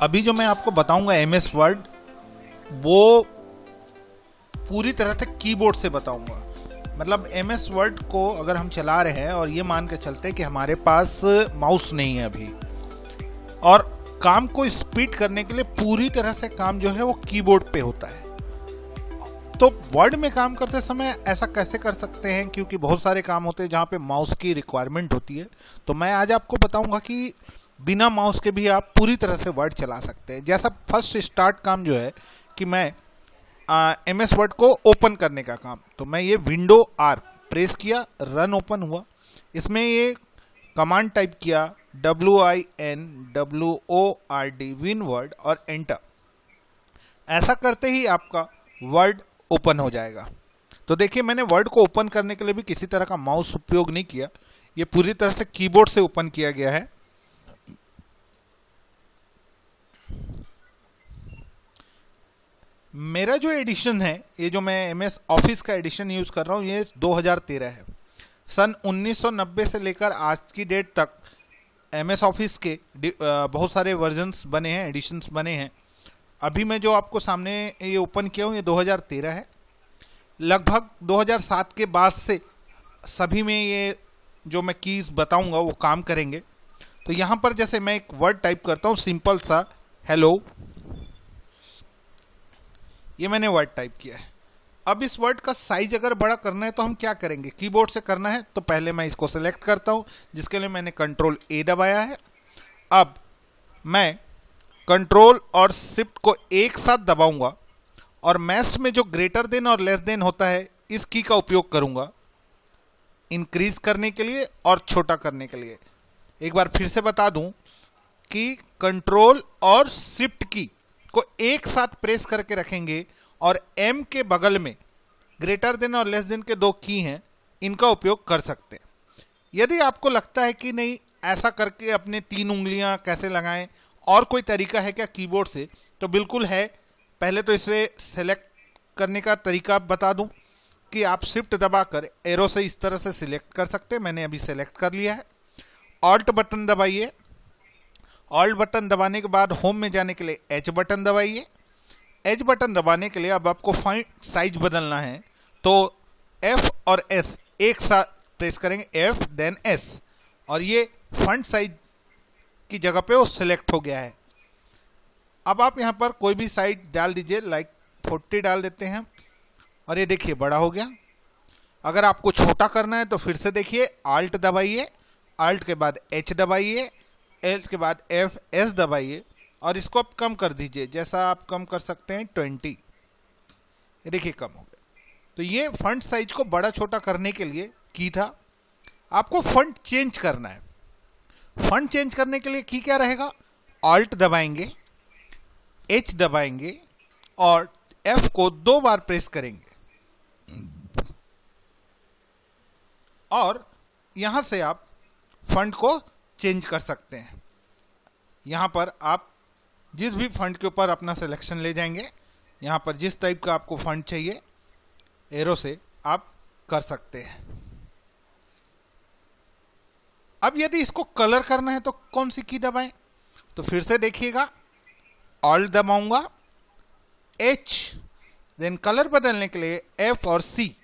अभी जो मैं आपको बताऊंगा एमएस वर्ड, वो पूरी तरह से कीबोर्ड से बताऊंगा। मतलब एमएस वर्ड को अगर हम चला रहे हैं और ये मान के चलते हैं कि हमारे पास माउस नहीं है अभी, और काम को स्पीड करने के लिए पूरी तरह से काम जो है वो कीबोर्ड पे होता है, तो वर्ड में काम करते समय ऐसा कैसे कर सकते हैं, क्योंकि बहुत सारे काम होते हैं जहाँ पे माउस की रिक्वायरमेंट होती है। तो मैं आज आपको बताऊंगा कि बिना माउस के भी आप पूरी तरह से वर्ड चला सकते हैं। जैसा फर्स्ट स्टार्ट काम जो है कि मैं एमएस वर्ड को ओपन करने का काम, तो मैं ये विंडो आर प्रेस किया, रन ओपन हुआ, इसमें ये कमांड टाइप किया WINWORD विन वर्ड और एंटर। ऐसा करते ही आपका वर्ड ओपन हो जाएगा। तो देखिए, मैंने वर्ड को ओपन करने के लिए भी किसी तरह का माउस उपयोग नहीं किया, ये पूरी तरह से कीबोर्ड से ओपन किया गया है। मेरा जो एडिशन है, ये जो मैं एमएस ऑफिस का एडिशन यूज कर रहा हूँ, ये 2013 है। सन 1990 से लेकर आज की डेट तक एमएस ऑफिस के बहुत सारे वर्जन्स बने हैं, एडिशंस बने हैं। अभी मैं जो आपको सामने ये ओपन किया हूँ, ये 2013 है। लगभग 2007 के बाद से सभी में ये जो मैं कीज बताऊंगा वो काम करेंगे। तो यहाँ पर जैसे मैं एक वर्ड टाइप करता हूँ, सिंपल सा हेलो, ये मैंने वर्ड टाइप किया है। अब इस वर्ड का साइज अगर बड़ा करना है तो हम क्या करेंगे, कीबोर्ड से करना है, तो पहले मैं इसको सेलेक्ट करता हूं, जिसके लिए मैंने कंट्रोल ए दबाया है। अब मैं कंट्रोल और शिफ्ट को एक साथ दबाऊंगा और मैश में जो ग्रेटर देन और लेस देन होता है, इस की का उपयोग करूंगा इंक्रीज करने के लिए और छोटा करने के लिए। एक बार फिर से बता दूं कि कंट्रोल और शिफ्ट की को एक साथ प्रेस करके रखेंगे और एम के बगल में ग्रेटर देन और लेस देन के दो की हैं, इनका उपयोग कर सकते हैं। यदि आपको लगता है कि नहीं, ऐसा करके अपने 3 उंगलियां कैसे लगाएं, और कोई तरीका है क्या कीबोर्ड से, तो बिल्कुल है। पहले तो इसे सेलेक्ट करने का तरीका बता दूं कि आप शिफ्ट दबाकर एरो से इस तरह से सिलेक्ट कर सकते हैं। मैंने अभी सेलेक्ट कर लिया है। ऑल्ट बटन दबाइए। ऑल्ट बटन दबाने के बाद होम में जाने के लिए एच बटन दबाइए। एच बटन दबाने के लिए अब आपको फॉन्ट साइज बदलना है, तो एफ और एस एक साथ प्रेस करेंगे, एफ देन एस, और ये फॉन्ट साइज की जगह पे वो सिलेक्ट हो गया है। अब आप यहाँ पर कोई भी साइज डाल दीजिए, लाइक 40 डाल देते हैं, और ये देखिए बड़ा हो गया। अगर आपको छोटा करना है तो फिर से देखिए, आल्ट दबाइए, आल्ट के बाद एच दबाइए, एल के बाद एफ एस दबाइए, और इसको आप कम कर दीजिए, जैसा आप कम कर सकते हैं 20। ये देखिए कम हो गया। तो ये फॉन्ट साइज को बड़ा छोटा करने के लिए की था। आपको फॉन्ट चेंज करना है। फॉन्ट चेंज करने के लिए की क्या रहेगा, ऑल्ट दबाएंगे, एच दबाएंगे और एफ को 2 बार प्रेस करेंगे, और यहां से आप फॉन्ट को चेंज कर सकते हैं। यहां पर आप जिस भी फॉन्ट के ऊपर अपना सिलेक्शन ले जाएंगे, यहां पर जिस टाइप का आपको फॉन्ट चाहिए, एरो से आप कर सकते हैं। अब यदि इसको कलर करना है तो कौन सी की दबाएं, तो फिर से देखिएगा, ऑल्ट दबाऊंगा, एच, देन कलर बदलने के लिए एफ और सी,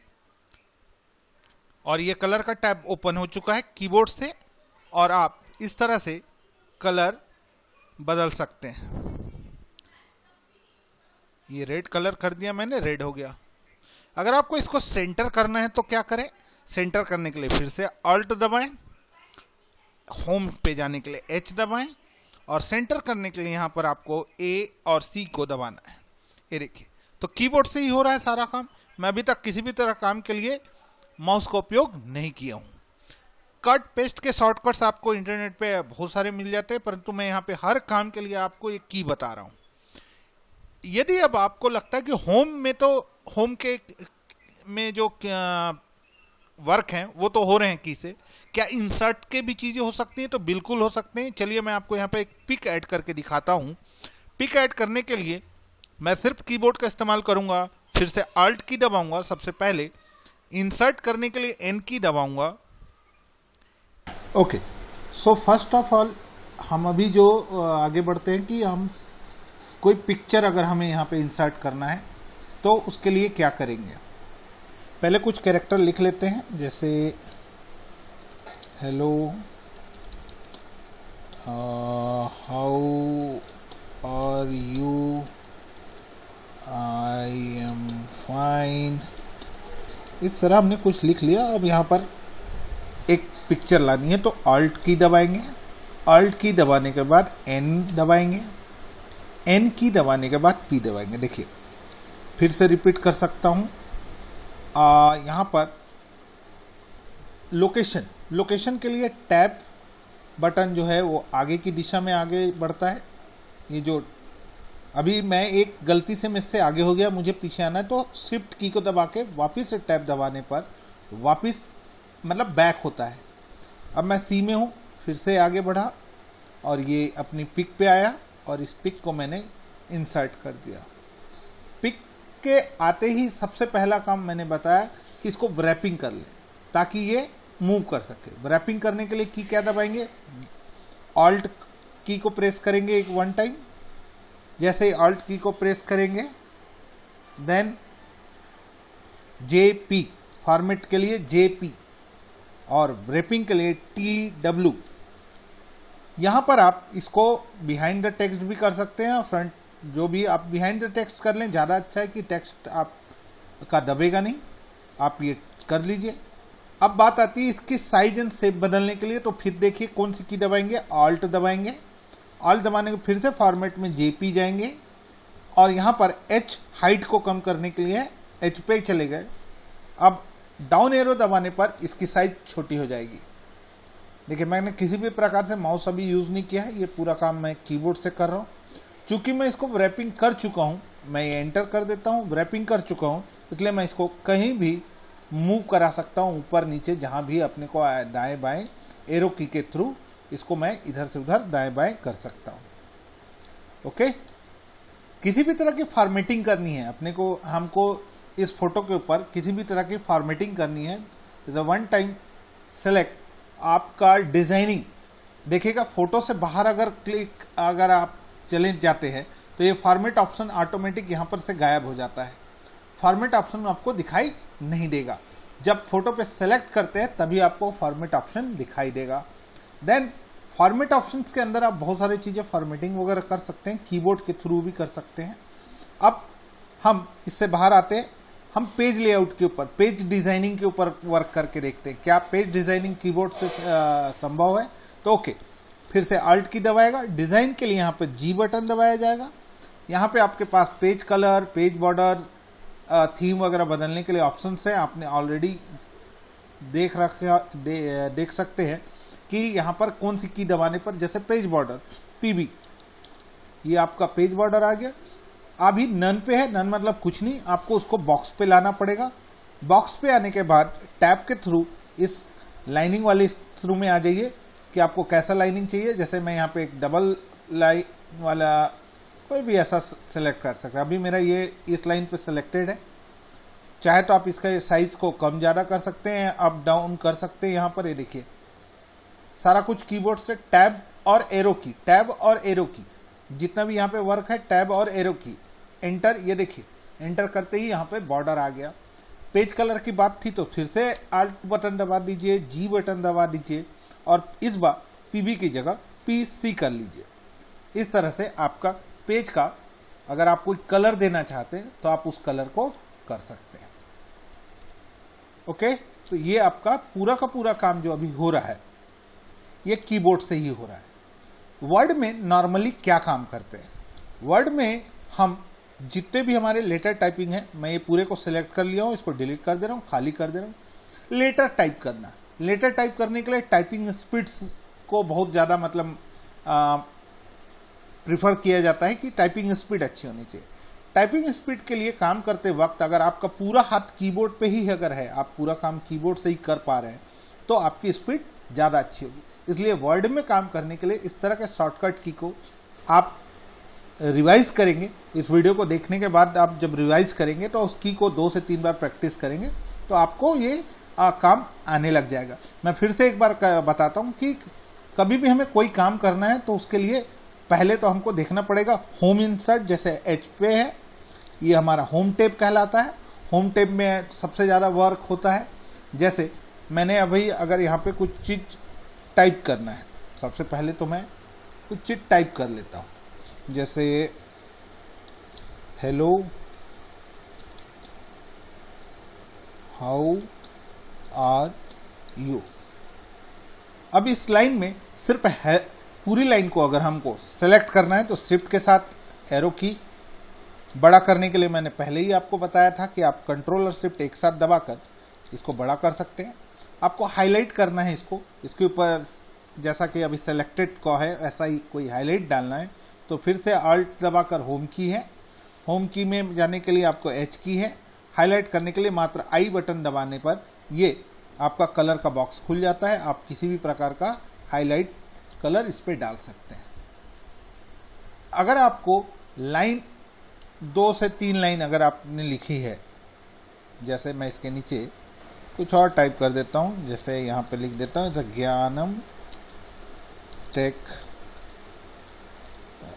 और ये कलर का टैब ओपन हो चुका है कीबोर्ड से, और आप इस तरह से कलर बदल सकते हैं। ये रेड कलर कर दिया मैंने, रेड हो गया। अगर आपको इसको सेंटर करना है तो क्या करें, सेंटर करने के लिए फिर से ऑल्ट दबाएं, होम पे जाने के लिए एच दबाएं, और सेंटर करने के लिए यहां पर आपको ए और सी को दबाना है। ये देखिए, तो कीबोर्ड से ही हो रहा है सारा काम। मैं अभी तक किसी भी तरह काम के लिए माउस का उपयोग नहीं किया हूं। कट पेस्ट के शॉर्टकट्स आपको इंटरनेट पे बहुत सारे मिल जाते हैं, परंतु मैं यहाँ पे हर काम के लिए आपको एक की बता रहा हूँ। यदि अब आपको लगता है कि होम में तो होम के में जो वर्क हैं वो तो हो रहे हैं की से, क्या इंसर्ट के भी चीज़ें हो सकती हैं, तो बिल्कुल हो सकते हैं। चलिए मैं आपको यहाँ पे एक पिक ऐड करके दिखाता हूँ। पिक ऐड करने के लिए मैं सिर्फ कीबोर्ड का इस्तेमाल करूँगा, फिर से आल्ट की दबाऊँगा। सबसे पहले इंसर्ट करने के लिए एन की दबाऊँगा। Okay, so first of all हम अभी जो आगे बढ़ते हैं कि हम कोई पिक्चर अगर हमें यहाँ पे इंसर्ट करना है तो उसके लिए क्या करेंगे, पहले कुछ कैरेक्टर लिख लेते हैं, जैसे hello how are you, I am fine. इस तरह हमने कुछ लिख लिया। अब यहाँ पर एक पिक्चर लानी है तो ऑल्ट की दबाएंगे, ऑल्ट की दबाने के बाद एन दबाएंगे, एन की दबाने के बाद पी दबाएंगे। देखिए फिर से रिपीट कर सकता हूँ। यहाँ पर लोकेशन के लिए टैब बटन जो है वो आगे की दिशा में आगे बढ़ता है। ये जो अभी मैं एक गलती से मुझसे आगे हो गया, मुझे पीछे आना है तो शिफ्ट की को दबा के वापस से टैब दबाने पर वापस मतलब बैक होता है। अब मैं सी में हूँ, फिर से आगे बढ़ा और ये अपनी पिक पे आया और इस पिक को मैंने इंसर्ट कर दिया। पिक के आते ही सबसे पहला काम मैंने बताया कि इसको रैपिंग कर लें ताकि ये मूव कर सके। रैपिंग करने के लिए की क्या दबाएंगे, ऑल्ट की को प्रेस करेंगे एक वन टाइम। जैसे ही ऑल्ट की को प्रेस करेंगे देन JP, फॉर्मेट के लिए JP और रैपिंग के लिए TW। यहाँ पर आप इसको बिहाइंड द टेक्स्ट भी कर सकते हैं, फ्रंट जो भी आप बिहाइंड द टेक्स्ट कर लें, ज़्यादा अच्छा है कि टेक्स्ट आपका दबेगा नहीं। आप ये कर लीजिए। अब बात आती है इसकी साइज एंड शेप बदलने के लिए, तो फिर देखिए कौन सी की दबाएंगे, ऑल्ट दबाएंगे। ऑल्ट दबाने के फिर से फॉर्मेट में JP जाएंगे और यहाँ पर H हाइट को कम करने के लिए H पे चले गए। अब डाउन एरो दबाने पर इसकी साइज छोटी हो जाएगी। देखिए मैंने किसी भी प्रकार से माउस अभी यूज़ नहीं किया है, ये पूरा काम मैं कीबोर्ड से कर रहा हूँ। चूँकि मैं इसको रैपिंग कर चुका हूँ, मैं ये एंटर कर देता हूँ, रैपिंग कर चुका हूँ, इसलिए मैं इसको कहीं भी मूव करा सकता हूँ, ऊपर नीचे जहाँ भी अपने को दाएं बाएं एरो की के थ्रू इसको मैं इधर से उधर दाएं बाएं कर सकता हूँ। ओके, किसी भी तरह की फॉर्मेटिंग करनी है अपने को, हमको इस फोटो के ऊपर किसी भी तरह की फॉर्मेटिंग करनी है, जैसे वन टाइम सेलेक्ट आपका डिजाइनिंग। देखिएगा फोटो से बाहर अगर आप चले जाते हैं तो ये फॉर्मेट ऑप्शन ऑटोमेटिक यहाँ पर से गायब हो जाता है। फॉर्मेट ऑप्शन आपको दिखाई नहीं देगा, जब फोटो पे सेलेक्ट करते हैं तभी आपको फॉर्मेट ऑप्शन दिखाई देगा। देन फॉर्मेट ऑप्शंस के अंदर आप बहुत सारी चीज़ें फॉर्मेटिंग वगैरह कर सकते हैं, कीबोर्ड के थ्रू भी कर सकते हैं। अब हम इससे बाहर आते हैं, हम पेज लेआउट के ऊपर, पेज डिजाइनिंग के ऊपर वर्क करके देखते हैं क्या पेज डिजाइनिंग कीबोर्ड से संभव है। तो ओके, फिर से ऑल्ट की दबाएगा। डिजाइन के लिए यहाँ पे G बटन दबाया जाएगा। यहाँ पे आपके पास page colour, page border, theme वगैरह बदलने के लिए ऑप्शंस है। आपने ऑलरेडी देख सकते हैं कि यहाँ पर कौन सी की दबाने पर, जैसे पेज बॉर्डर PB, ये आपका पेज बॉर्डर आ गया। अभी नन पे है, नन मतलब कुछ नहीं, आपको उसको बॉक्स पे लाना पड़ेगा। बॉक्स पे आने के बाद टैब के थ्रू इस लाइनिंग वाले थ्रू में आ जाइए कि आपको कैसा लाइनिंग चाहिए। जैसे मैं यहाँ पे एक डबल लाइन वाला कोई भी ऐसा सेलेक्ट कर सकते हैं। अभी मेरा ये इस लाइन पे सिलेक्टेड है, चाहे तो आप इसका साइज को कम ज़्यादा कर सकते हैं, अप डाउन कर सकते हैं। यहाँ पर ये देखिए सारा कुछ कीबोर्ड से टैब और एरो की, टैब और एरो की, जितना भी यहाँ पे वर्क है टैब और एरो की, एंटर। ये देखिए एंटर करते ही यहाँ पे बॉर्डर आ गया। पेज कलर की बात थी तो फिर से ऑल्ट बटन दबा दीजिए, G बटन दबा दीजिए और इस बार PB की जगह PC कर लीजिए। इस तरह से आपका पेज का अगर आप कोई कलर देना चाहते हैं तो आप उस कलर को कर सकते हैं। ओके, तो ये आपका पूरा का पूरा काम जो अभी हो रहा है ये कीबोर्ड से ही हो रहा है। वर्ड में नॉर्मली क्या काम करते हैं, वर्ड में हम जितने भी हमारे लेटर टाइपिंग है, मैं ये पूरे को सिलेक्ट कर लिया हूँ, इसको डिलीट कर दे रहा हूँ, खाली कर दे रहा हूँ। लेटर टाइप करना, लेटर टाइप करने के लिए टाइपिंग स्पीड्स को बहुत ज़्यादा मतलब प्रिफर किया जाता है कि टाइपिंग स्पीड अच्छी होनी चाहिए। टाइपिंग स्पीड के लिए काम करते वक्त अगर आपका पूरा हाथ कीबोर्ड पे ही अगर है, आप पूरा काम कीबोर्ड से ही कर पा रहे हैं तो आपकी स्पीड ज़्यादा अच्छी होगी। इसलिए वर्ड में काम करने के लिए इस तरह के शॉर्टकट की को आप रिवाइज करेंगे। इस वीडियो को देखने के बाद आप जब रिवाइज करेंगे तो उस की को 2 से 3 बार प्रैक्टिस करेंगे तो आपको ये काम आने लग जाएगा। मैं फिर से एक बार बताता हूँ कि कभी भी हमें कोई काम करना है तो उसके लिए पहले तो हमको देखना पड़ेगा होम इंसर्ट, जैसे एच पे है, ये हमारा होम टैब कहलाता है। होम टैब में सबसे ज़्यादा वर्क होता है। जैसे मैंने अभी अगर यहाँ पे कुछ चीज़ टाइप करना है, सबसे पहले तो मैं कुछ चीज़ टाइप कर लेता हूँ, जैसे हेलो हाउ आर यू। अब इस लाइन में सिर्फ है, पूरी लाइन को अगर हमको सेलेक्ट करना है तो शिफ्ट के साथ एरो की, बड़ा करने के लिए मैंने पहले ही आपको बताया था कि आप कंट्रोल और शिफ्ट एक साथ दबाकर इसको बड़ा कर सकते हैं। आपको हाईलाइट करना है इसको, इसके ऊपर जैसा कि अभी सेलेक्टेड का है ऐसा ही कोई हाईलाइट डालना है तो फिर से अल्ट दबाकर होम की है। होम की में जाने के लिए आपको एच की है। हाईलाइट करने के लिए मात्र आई बटन दबाने पर ये आपका कलर का बॉक्स खुल जाता है। आप किसी भी प्रकार का हाईलाइट कलर इस पर डाल सकते हैं। अगर आपको लाइन 2 से 3 लाइन अगर आपने लिखी है, जैसे मैं इसके नीचे कुछ और टाइप कर देता हूँ, जैसे यहाँ पे लिख देता हूँ ज्ञानम टेक,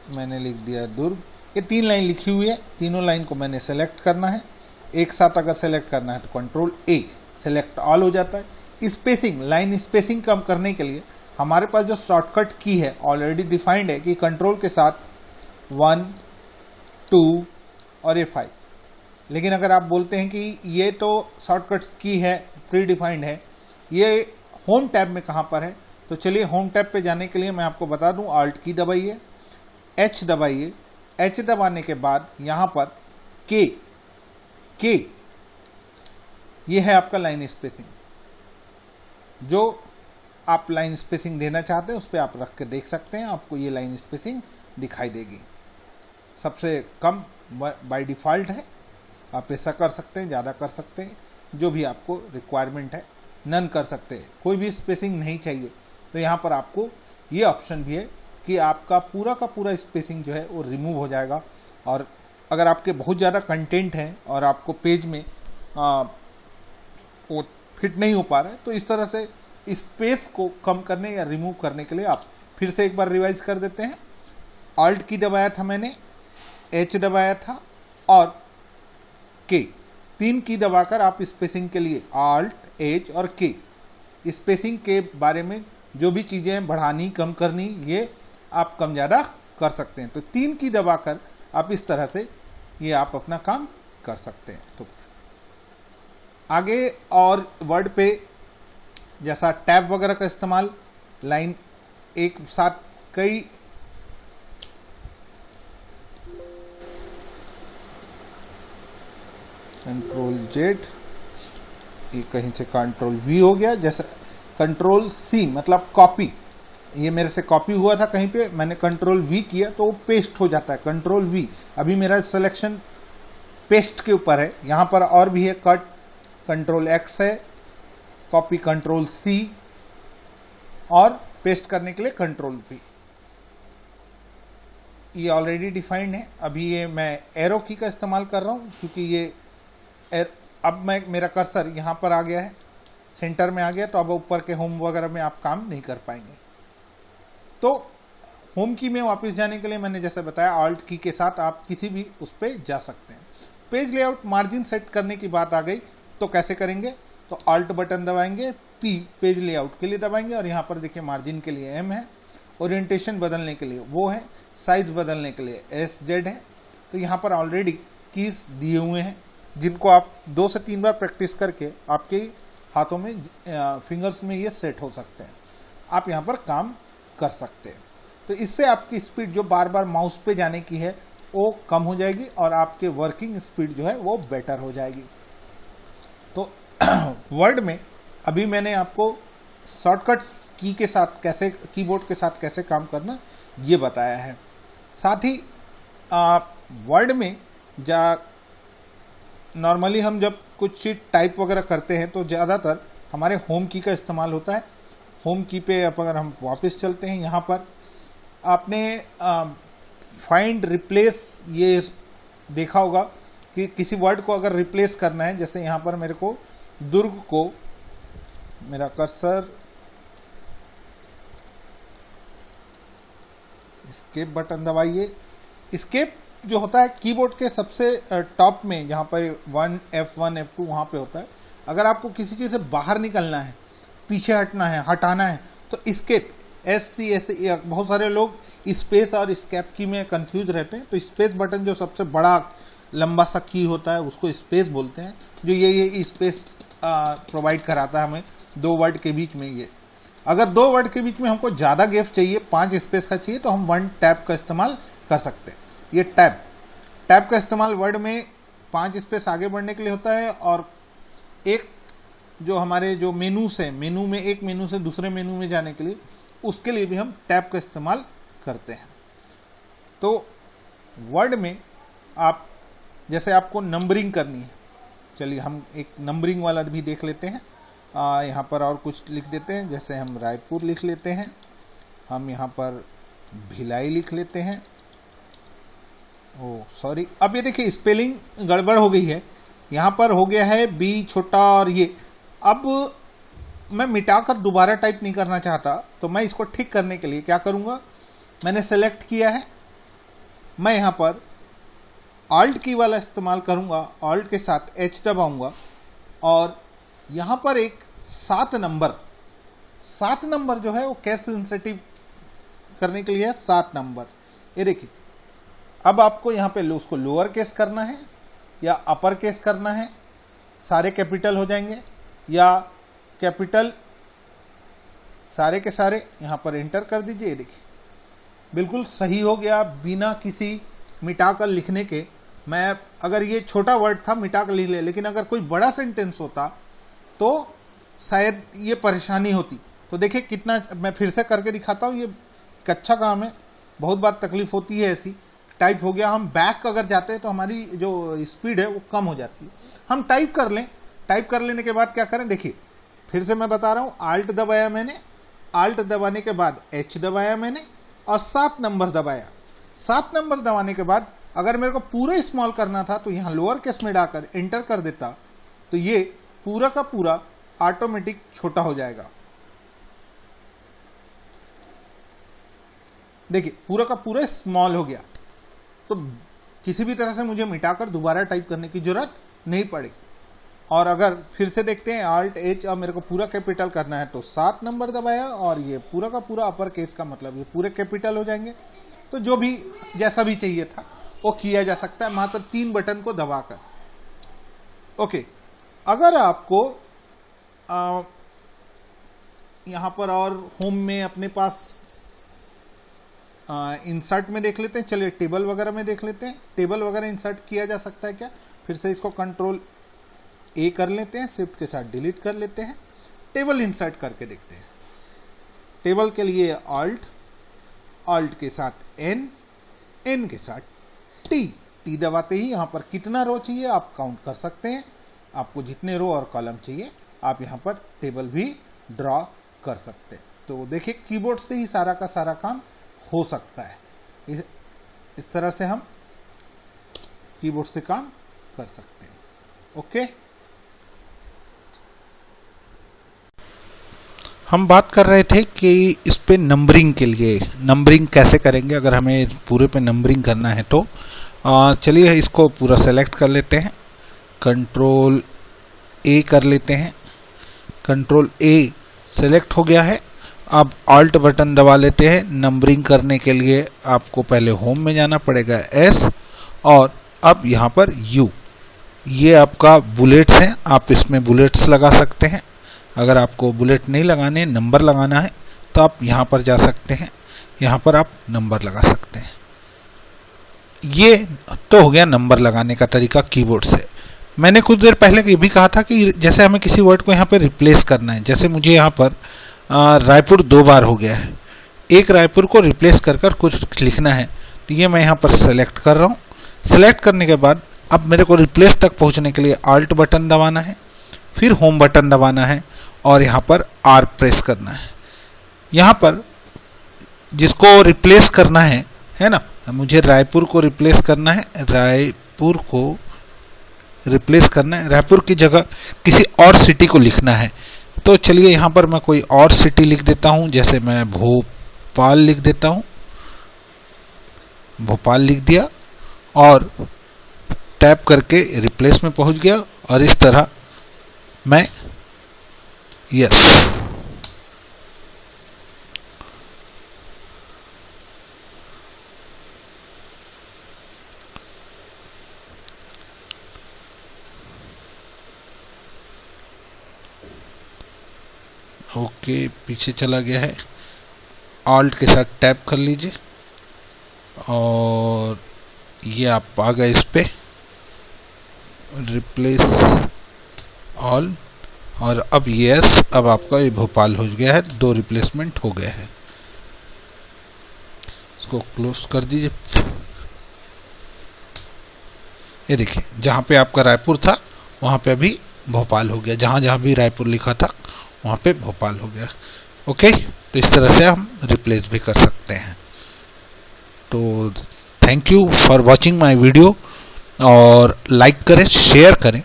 मैंने लिख दिया दुर्ग। ये 3 लाइन लिखी हुई है, तीनों लाइन को मैंने सेलेक्ट करना है। एक साथ अगर सेलेक्ट करना है तो कंट्रोल ए सेलेक्ट ऑल हो जाता है। स्पेसिंग, लाइन स्पेसिंग कम करने के लिए हमारे पास जो शॉर्टकट की है ऑलरेडी डिफाइंड है कि कंट्रोल के साथ 1, 2 और F5। लेकिन अगर आप बोलते हैं कि ये तो शॉर्टकट की है, प्री डिफाइंड है, ये होम टैब में कहाँ पर है, तो चलिए होम टैब पे जाने के लिए मैं आपको बता दूं, आल्ट की दबाइए, एच दबाइए। एच दबाने के बाद यहाँ पर के ये है आपका लाइन स्पेसिंग। जो आप लाइन स्पेसिंग देना चाहते हैं उस पर आप रख के देख सकते हैं, आपको ये लाइन स्पेसिंग दिखाई देगी। सबसे कम बाय डिफ़ॉल्ट है, आप ऐसा कर सकते हैं, ज़्यादा कर सकते हैं, जो भी आपको रिक्वायरमेंट है। नन कर सकते हैं, कोई भी स्पेसिंग नहीं चाहिए तो यहाँ पर आपको ये ऑप्शन भी है कि आपका पूरा का पूरा स्पेसिंग जो है वो रिमूव हो जाएगा। और अगर आपके बहुत ज़्यादा कंटेंट है और आपको पेज में वो फिट नहीं हो पा रहा है तो इस तरह से स्पेस को कम करने या रिमूव करने के लिए आप फिर से एक बार रिवाइज कर देते हैं। ऑल्ट की दबाया था मैंने, एच दबाया था और के, 3 की दबाकर आप स्पेसिंग के लिए ऑल्ट, एच और के, स्पेसिंग के बारे में जो भी चीज़ें बढ़ानी कम करनी ये आप कम ज़्यादा कर सकते हैं। तो 3 की दबाकर आप इस तरह से ये आप अपना काम कर सकते हैं। तो आगे और वर्ड पे जैसा टैब वगैरह का इस्तेमाल, लाइन एक साथ कई कंट्रोल जेड, ये कहीं से कंट्रोल वी हो गया, जैसे कंट्रोल सी मतलब कॉपी, ये मेरे से कॉपी हुआ था कहीं पे, मैंने कंट्रोल वी किया तो वो पेस्ट हो जाता है। कंट्रोल वी, अभी मेरा सिलेक्शन पेस्ट के ऊपर है। यहाँ पर और भी है, कट कंट्रोल एक्स है, कॉपी कंट्रोल सी और पेस्ट करने के लिए कंट्रोल वी। ये ऑलरेडी डिफाइंड है। अभी ये मैं एरो की का इस्तेमाल कर रहा हूँ क्योंकि ये अब मेरा कर्सर यहाँ पर आ गया है, सेंटर में आ गया, तो अब ऊपर के होम वगैरह में आप काम नहीं कर पाएंगे। तो होम की में वापस जाने के लिए मैंने जैसे बताया ऑल्ट की के साथ आप किसी भी उस पर जा सकते हैं। पेज लेआउट मार्जिन सेट करने की बात आ गई तो कैसे करेंगे, तो ऑल्ट बटन दबाएंगे, पी पेज लेआउट के लिए दबाएंगे और यहाँ पर देखिए मार्जिन के लिए एम है, ओरिएंटेशन बदलने के लिए वो है, साइज बदलने के लिए एस जेड है। तो यहाँ पर ऑलरेडी कीज दिए हुए हैं जिनको आप 2 से 3 बार प्रैक्टिस करके आपके हाथों में फिंगर्स में ये सेट हो सकते हैं। आप यहाँ पर काम कर सकते हैं। तो इससे आपकी स्पीड जो बार बार माउस पे जाने की है वो कम हो जाएगी और आपके वर्किंग स्पीड जो है वो बेटर हो जाएगी। तो वर्ड में अभी मैंने आपको शॉर्टकट की के साथ कैसे, कीबोर्ड के साथ कैसे काम करना ये बताया है। साथ ही वर्ड में नॉर्मली हम जब कुछ चीज टाइप वगैरह करते हैं तो ज़्यादातर हमारे होम की का इस्तेमाल होता है। होम की पे अगर हम वापस चलते हैं, यहाँ पर आपने फाइंड रिप्लेस ये देखा होगा कि किसी वर्ड को अगर रिप्लेस करना है, जैसे यहाँ पर मेरे को दुर्ग को, मेरा कर्सर एस्केप बटन दबाइए। एस्केप जो होता है कीबोर्ड के सबसे टॉप में, जहाँ पर F1 F2 वहाँ पे होता है। अगर आपको किसी चीज़ से बाहर निकलना है, पीछे हटना है, हटाना है, तो एस्केप SC बहुत सारे लोग स्पेस और एस्केप की में कंफ्यूज रहते हैं। तो स्पेस बटन जो सबसे बड़ा लंबा सा की होता है उसको स्पेस बोलते हैं, जो ये स्पेस प्रोवाइड कराता है हमें 2 वर्ड के बीच में। ये अगर 2 वर्ड के बीच में हमको ज़्यादा गैप चाहिए, 5 स्पेस का चाहिए, तो हम 1 टैब का इस्तेमाल कर सकते हैं। ये टैब का इस्तेमाल वर्ड में 5 स्पेस आगे बढ़ने के लिए होता है, और एक जो हमारे जो मेनूस हैं, मेनू में एक मेनू से दूसरे मेनू में जाने के लिए, उसके लिए भी हम टैब का इस्तेमाल करते हैं। तो वर्ड में आप जैसे आपको नंबरिंग करनी है, चलिए हम एक नंबरिंग वाला भी देख लेते हैं। यहाँ पर और कुछ लिख देते हैं, जैसे हम रायपुर लिख लेते हैं, हम यहाँ पर भिलाई लिख लेते हैं। ओह सॉरी, अब ये देखिए स्पेलिंग गड़बड़ हो गई है, यहाँ पर हो गया है बी छोटा और ये। अब मैं मिटाकर दोबारा टाइप नहीं करना चाहता, तो मैं इसको ठीक करने के लिए क्या करूँगा, मैंने सेलेक्ट किया है, मैं यहाँ पर ऑल्ट की वाला इस्तेमाल करूँगा, ऑल्ट के साथ H दबाऊँगा, और यहाँ पर एक 7 नंबर जो है वो केस सेंसिटिव करने के लिए है 7 नंबर। ये देखिए, अब आपको यहाँ पे उसको लोअर केस करना है या अपर केस करना है, सारे कैपिटल हो जाएंगे, या कैपिटल सारे के सारे यहाँ पर एंटर कर दीजिए। ये देखिए बिल्कुल सही हो गया, बिना किसी मिटाकर लिखने के। मैं अगर ये छोटा वर्ड था मिटाकर लिख ले, लेकिन अगर कोई बड़ा सेंटेंस होता तो शायद ये परेशानी होती। तो देखिए कितना, मैं फिर से करके दिखाता हूँ, ये एक अच्छा काम है, बहुत बार तकलीफ होती है ऐसी। टाइप हो गया, हम बैक अगर जाते हैं तो हमारी जो स्पीड है वो कम हो जाती है। हम टाइप कर लें, टाइप कर लेने के बाद क्या करें, देखिए फिर से मैं बता रहा हूँ, आल्ट दबाया मैंने, आल्ट दबाने के बाद H दबाया मैंने और 7 नंबर दबाया। 7 नंबर दबाने के बाद अगर मेरे को पूरा स्मॉल करना था तो यहाँ लोअर केस में डालकर एंटर कर देता, तो ये पूरा का पूरा ऑटोमेटिक छोटा हो जाएगा। देखिए पूरा का पूरा स्मॉल हो गया, तो किसी भी तरह से मुझे मिटाकर दोबारा टाइप करने की जरूरत नहीं पड़ी। और अगर फिर से देखते हैं ऑल्ट H, अब मेरे को पूरा कैपिटल करना है तो 7 नंबर दबाया, और ये पूरा का पूरा अपर केस का मतलब ये पूरे कैपिटल हो जाएंगे। तो जो भी जैसा भी चाहिए था वो किया जा सकता है मात्र 3 बटन को दबाकर। ओके, अगर आपको यहाँ पर और होम में अपने पास इंसर्ट में देख लेते हैं, चलिए टेबल वगैरह में देख लेते हैं। टेबल वगैरह इंसर्ट किया जा सकता है क्या, फिर से इसको कंट्रोल A कर लेते हैं, शिफ्ट के साथ डिलीट कर लेते हैं, टेबल इंसर्ट करके देखते हैं। टेबल के लिए ऑल्ट के साथ N के साथ T दबाते ही यहाँ पर कितना रो चाहिए आप काउंट कर सकते हैं। आपको जितने रो और कॉलम चाहिए आप यहाँ पर टेबल भी ड्रॉ कर सकते हैं। तो देखिए कीबोर्ड से ही सारा का सारा काम हो सकता है। इस तरह से हम कीबोर्ड से काम कर सकते हैं। ओके, हम बात कर रहे थे कि इस पे नंबरिंग के लिए, नंबरिंग कैसे करेंगे अगर हमें पूरे पे नंबरिंग करना है। तो चलिए इसको पूरा सेलेक्ट कर लेते हैं, कंट्रोल A कर लेते हैं, कंट्रोल A सेलेक्ट हो गया है। अब ऑल्ट बटन दबा लेते हैं। नंबरिंग करने के लिए आपको पहले होम में जाना पड़ेगा S, और अब यहाँ पर U, ये आपका बुलेट्स हैं, आप इसमें बुलेट्स लगा सकते हैं। अगर आपको बुलेट नहीं लगाने, नंबर लगाना है, तो आप यहाँ पर जा सकते हैं, यहाँ पर आप नंबर लगा सकते हैं। ये तो हो गया नंबर लगाने का तरीका कीबोर्ड से। मैंने कुछ देर पहले ये भी कहा था कि जैसे हमें किसी वर्ड को यहाँ पर रिप्लेस करना है, जैसे मुझे यहाँ पर रायपुर 2 बार हो गया है, एक रायपुर को रिप्लेस कर कुछ लिखना है, तो ये मैं यहाँ पर सेलेक्ट कर रहा हूँ। सेलेक्ट करने के बाद अब मेरे को रिप्लेस तक पहुँचने के लिए ऑल्ट बटन दबाना है, फिर होम बटन दबाना है, और यहाँ पर R प्रेस करना है। यहाँ पर जिसको रिप्लेस करना है ना, मुझे रायपुर को रिप्लेस करना है, रायपुर को रिप्लेस करना है, रायपुर की जगह किसी और सिटी को लिखना है। तो चलिए यहाँ पर मैं कोई और सिटी लिख देता हूँ, जैसे मैं भोपाल लिख देता हूँ। भोपाल लिख दिया और टैप करके रिप्लेस में पहुंच गया और इस तरह मैं यस ओके, पीछे चला गया है। ऑल्ट के साथ टैप कर लीजिए और ये आप आ गए इस पे रिप्लेस ऑल और अब यस, अब आपका ये भोपाल हो गया है, 2 रिप्लेसमेंट हो गए हैं। इसको क्लोज कर दीजिए। ये देखिए जहाँ पे आपका रायपुर था वहाँ पे अभी भोपाल हो गया, जहाँ जहाँ भी रायपुर लिखा था वहाँ पे भोपाल हो गया। ओके, तो इस तरह से हम रिप्लेस भी कर सकते हैं। तो thank you for watching my video और लाइक करें, शेयर करें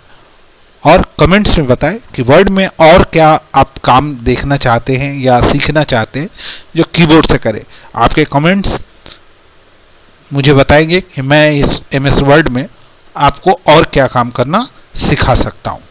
और कमेंट्स में बताएं कि वर्ड में और क्या आप काम देखना चाहते हैं या सीखना चाहते हैं जो कीबोर्ड से करें। आपके कमेंट्स मुझे बताएंगे कि मैं इस MS वर्ड में आपको और क्या काम करना सिखा सकता हूँ।